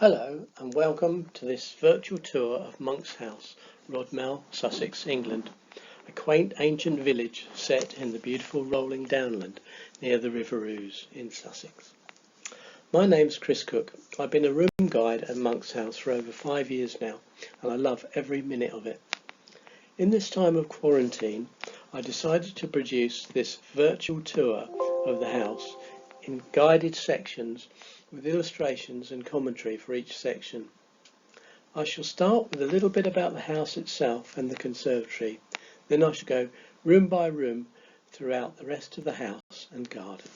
Hello and welcome to this virtual tour of Monk's House, Rodmell, Sussex, England, a quaint ancient village set in the beautiful rolling downland near the River Ouse in Sussex. My name's Chris Cook. I've been a room guide at Monk's House for over 5 years now and I love every minute of it. In this time of quarantine, I decided to produce this virtual tour of the house in guided sections with illustrations and commentary for each section. I shall start with a little bit about the house itself and the conservatory, then I shall go room by room throughout the rest of the house and garden.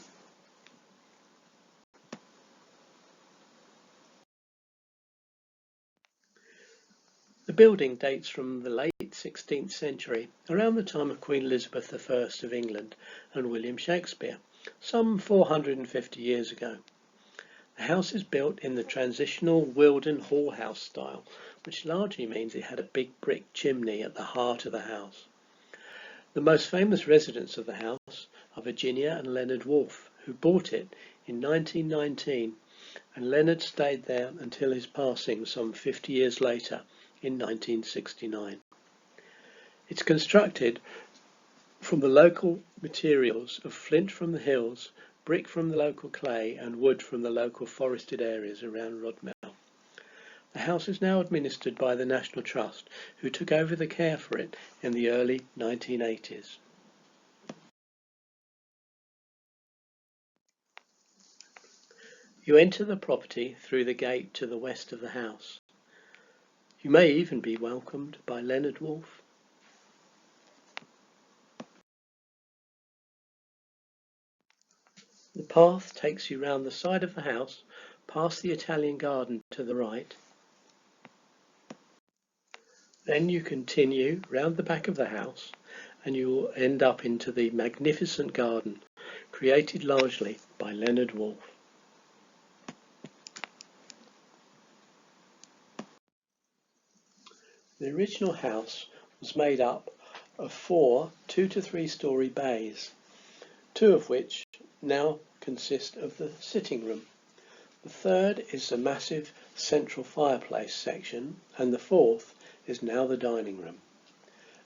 The building dates from the late 16th century, around the time of Queen Elizabeth I of England and William Shakespeare, some 450 years ago. The house is built in the transitional Wilden Hall house style, which largely means it had a big brick chimney at the heart of the house. The most famous residents of the house are Virginia and Leonard Woolf, who bought it in 1919, and Leonard stayed there until his passing some 50 years later in 1969. It's constructed from the local materials of flint from the hills, brick from the local clay and wood from the local forested areas around Rodmell. The house is now administered by the National Trust, who took over the care for it in the early 1980s. You enter the property through the gate to the west of the house. You may even be welcomed by Leonard Woolf. The path takes you round the side of the house, past the Italian garden to the right. Then you continue round the back of the house and you will end up into the magnificent garden created largely by Leonard Woolf. The original house was made up of 4 2 to 3 story bays, 2 of which now consist of the sitting room. The third is the massive central fireplace section and the fourth is now the dining room.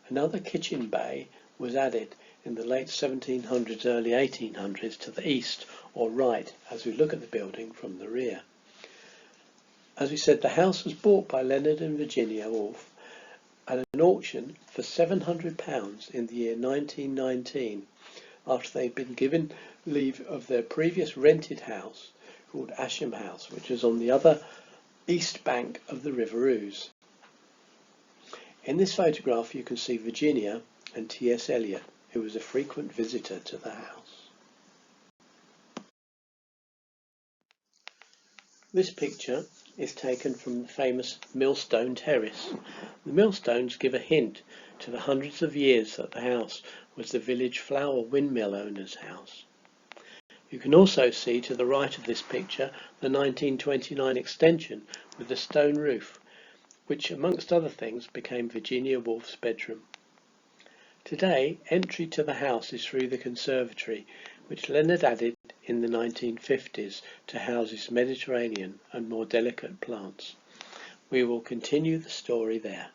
Another kitchen bay was added in the late 1700s, early 1800s to the east or right as we look at the building from the rear. As we said, the house was bought by Leonard and Virginia Woolf at an auction for £700 in the year 1919 after they'd been given leave of their previous rented house called Asham House, which was on the other east bank of the River Ouse. In this photograph you can see Virginia and T.S. Eliot, who was a frequent visitor to the house. This picture is taken from the famous Millstone Terrace. The millstones give a hint to the hundreds of years that the house was the village flour windmill owner's house. You can also see to the right of this picture the 1929 extension with the stone roof, which amongst other things became Virginia Woolf's bedroom. Today, entry to the house is through the conservatory, which Leonard added in the 1950s to house his Mediterranean and more delicate plants. We will continue the story there.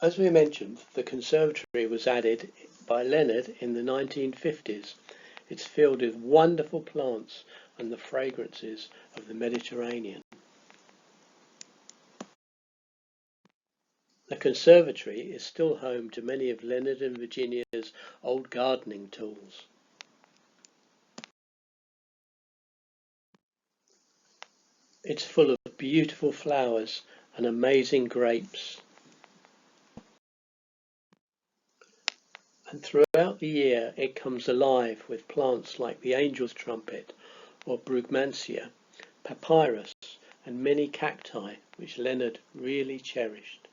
As we mentioned, the conservatory was added by Leonard in the 1950s. It's filled with wonderful plants and the fragrances of the Mediterranean. The conservatory is still home to many of Leonard and Virginia's old gardening tools. It's full of beautiful flowers and amazing grapes. And throughout the year it comes alive with plants like the angel's trumpet or brugmansia, papyrus and many cacti which Leonard really cherished.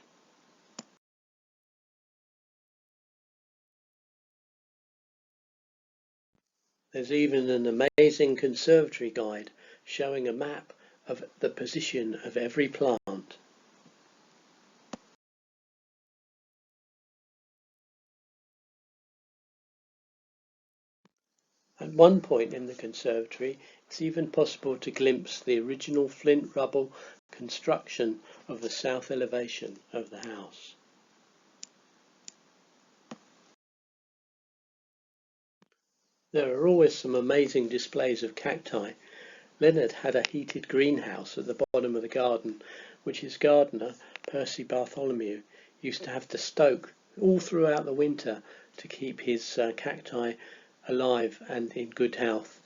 There's even an amazing conservatory guide showing a map of the position of every plant. At one point in the conservatory, it's even possible to glimpse the original flint rubble construction of the south elevation of the house. There are always some amazing displays of cacti. Leonard had a heated greenhouse at the bottom of the garden, which his gardener, Percy Bartholomew, used to have to stoke all throughout the winter to keep his cacti alive and in good health.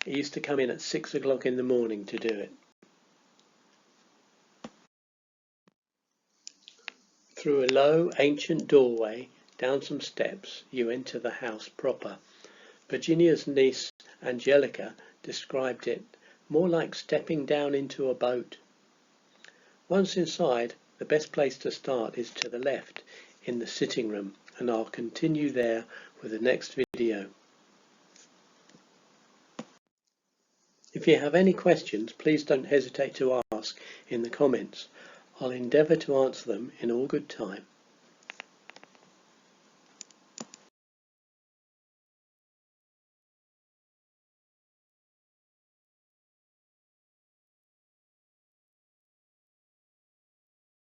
He used to come in at 6 o'clock in the morning to do it. Through a low, ancient doorway, down some steps, you enter the house proper. Virginia's niece, Angelica, described it more like stepping down into a boat. Once inside, the best place to start is to the left, in the sitting room, and I'll continue there with the next video. If you have any questions, please don't hesitate to ask in the comments. I'll endeavour to answer them in all good time.